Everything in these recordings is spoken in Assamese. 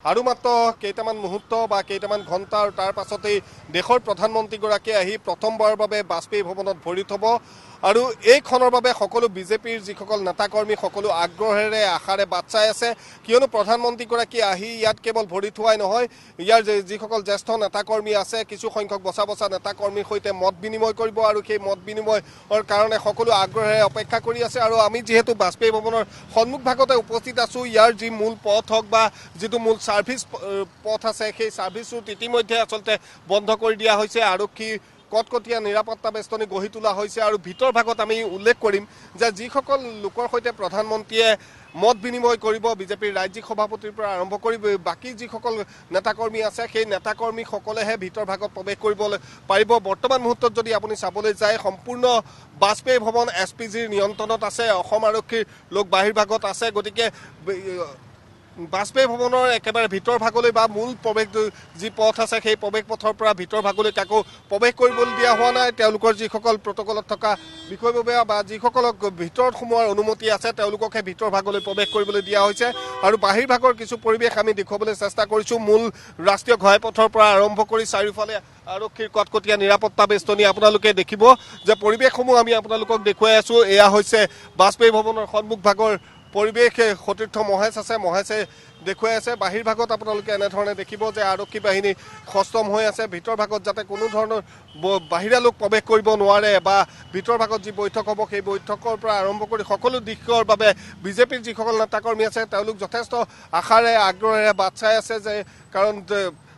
আৰু মাত্ৰ কেইটামান মুহূৰ্ত বা কেইটামান ঘণ্টা আৰু তাৰ পাছতেই দেশৰ প্ৰধানমন্ত্ৰীগৰাকীয়ে আহি প্ৰথমবাৰৰ বাবে বাজপেয়ী ভৱনত ভৰি থ'ব আৰু এইখনৰ বাবে সকলো বিজেপিৰ যিসকল নেতাকৰ্মী সকলো আগ্ৰহেৰে আশাৰে বাট চাই আছে কিয়নো প্ৰধানমন্ত্ৰীগৰাকী আহি ইয়াত কেৱল ভৰি থোৱাই নহয় ইয়াৰ যিসকল জ্যেষ্ঠ নেতাকৰ্মী আছে কিছু সংখ্যক বচা বচা নেতাকৰ্মীৰ সৈতে মত বিনিময় কৰিব আৰু সেই মত বিনিময়ৰ কাৰণে সকলো আগ্ৰহেৰে অপেক্ষা কৰি আছে আৰু আমি যিহেতু বাজপেয়ী ভৱনৰ সন্মুখ ভাগতে উপস্থিত আছোঁ ইয়াৰ যি মূল পথ হওক বা যিটো মূল সাৰ্ভিস পথ আছে সেই সাৰ্ভিস ৰুট ইতিমধ্যে আসলতে বন্ধ কৰি দিয়া হৈছে আৰক্ষী কটকটীয়া নিৰাপত্তা বেষ্টনী গঢ়ি তোলা হৈছে আৰু ভিতৰ ভাগত আমি উল্লেখ কৰিম যে যিসকল লোকৰ সৈতে প্ৰধানমন্ত্ৰীয়ে মত বিনিময় কৰিব বিজেপিৰ ৰাজ্যিক সভাপতিৰ পৰা আৰম্ভ কৰি বাকি যিসকল নেতাকৰ্মী আছে সেই নেতাকৰ্মীসকলেহে ভিতৰ ভাগত প্ৰৱেশ কৰিব পাৰিব বৰ্তমান মুহূৰ্তত যদি আপুনি চাবলৈ যায় সম্পূৰ্ণ বাজপেয়ী ভৱন এছপিজিৰ নিয়ন্ত্ৰণত আছে অসম আৰক্ষীৰ লোক বাহিৰ ভাগত আছে গতিকে বাজপেয়ী ভৱনৰ একেবাৰে ভিতৰ ভাগলৈ বা মূল প্ৰৱেশ যি পথ আছে সেই প্ৰৱেশ পথৰ পৰা ভিতৰ ভাগলৈ কাকো প্ৰৱেশ কৰিবলৈ দিয়া হোৱা নাই তেওঁলোকৰ যিসকল প্ৰটকলত থকা বিষয়ববীয়া বা যিসকলক ভিতৰত সোমোৱাৰ অনুমতি আছে তেওঁলোককহে ভিতৰ ভাগলৈ প্ৰৱেশ কৰিবলৈ দিয়া হৈছে আৰু বাহিৰ ভাগৰ কিছু পৰিৱেশ আমি দেখুৱাবলৈ চেষ্টা কৰিছোঁ মূল ৰাষ্ট্ৰীয় ঘাইপথৰ পৰা আৰম্ভ কৰি চাৰিওফালে আৰক্ষীৰ কটকটীয়া নিৰাপত্তা বেষ্টনী আপোনালোকে দেখিব যে পৰিৱেশসমূহ আমি আপোনালোকক দেখুৱাই আছোঁ এয়া হৈছে বাজপেয়ী ভৱনৰ সন্মুখ ভাগৰ পৰিৱেশ সতীৰ্থ মহেশ আছে মহেশে দেখুৱাই আছে বাহিৰ ভাগত আপোনালোকে এনেধৰণে দেখিব যে আৰক্ষী বাহিনী সষ্টম হৈ আছে ভিতৰ ভাগত যাতে কোনো ধৰণৰ বাহিৰা লোক প্ৰৱেশ কৰিব নোৱাৰে বা ভিতৰ ভাগত যি বৈঠক হ'ব সেই বৈঠকৰ পৰা আৰম্ভ কৰি সকলো দিশৰ বাবে বিজেপিৰ যিসকল নেতাকৰ্মী আছে তেওঁলোক যথেষ্ট আশাৰে আগ্ৰহেৰে বাট চাই আছে যে কাৰণ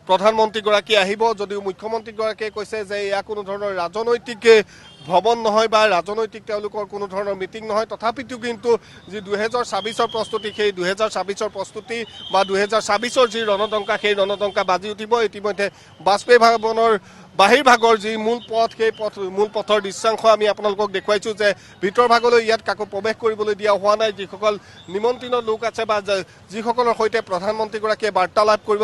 প্ৰধানমন্ত্ৰীগৰাকী আহিব যদিও মুখ্যমন্ত্ৰীগৰাকীয়ে কৈছে যে এয়া কোনো ধৰণৰ ৰাজনৈতিক ভৱন নহয় বা ৰাজনৈতিক তেওঁলোকৰ কোনো ধৰণৰ মিটিং নহয় তথাপিতো কিন্তু যি 2024ৰ প্ৰস্তুতি সেই 2024ৰ প্ৰস্তুতি বা 2024ৰ যি ৰণদংকা সেই ৰণদংকা বাজি উঠিব ইতিমধ্যে বাজপেয়ী ভৱনৰ বাহিৰ ভাগৰ যি মূল পথ সেই মূল পথৰ দৃশ্যাংশ আমি আপোনালোকক দেখুৱাইছোঁ যে ভিতৰ ভাগলৈ ইয়াত কাকো প্ৰৱেশ কৰিবলৈ দিয়া হোৱা নাই যিসকল নিমন্ত্ৰিত লোক আছে বা যিসকলৰ সৈতে প্ৰধানমন্ত্ৰীগৰাকীয়ে বাৰ্তালাপ কৰিব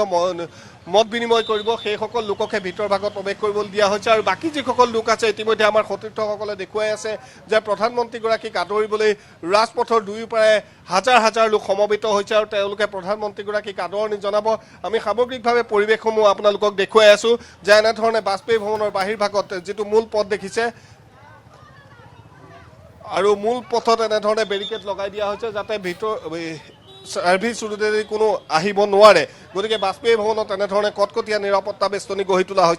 মত বিনিময় কৰিব সেইসকল লোককহে ভিতৰ ভাগত প্ৰৱেশ কৰিবলৈ দিয়া হৈছে আৰু বাকী যিসকল লোক আছে ইতিমধ্যে আমাৰ সতীৰ্থসকলে দেখুৱাই আছে যে প্ৰধানমন্ত্ৰীগৰাকীক আদৰিবলৈ ৰাজপথৰ দুয়োপাৰে হাজাৰ হাজাৰ লোক সমবেত হৈছে আৰু তেওঁলোকে প্ৰধানমন্ত্ৰীগৰাকীক আদৰণি জনাব আমি সামগ্ৰিকভাৱে পৰিৱেশসমূহ আপোনালোকক দেখুৱাই আছোঁ যে এনেধৰণে বাজপেয়ী ভৱনৰ বাহিৰ ভাগত যিটো মূল পথ দেখিছে আৰু মূল পথত এনেধৰণে বেৰিকেড লগাই দিয়া হৈছে যাতে ভিতৰ সাৰ্ভিস ৰুটেদি কোনো আহিব নোৱাৰে গতিকে বাজপেয়ী ভৱনত এনেধৰণে কটকটীয়া নিৰাপত্তা বেষ্টনী গঢ়ি তোলা হৈছে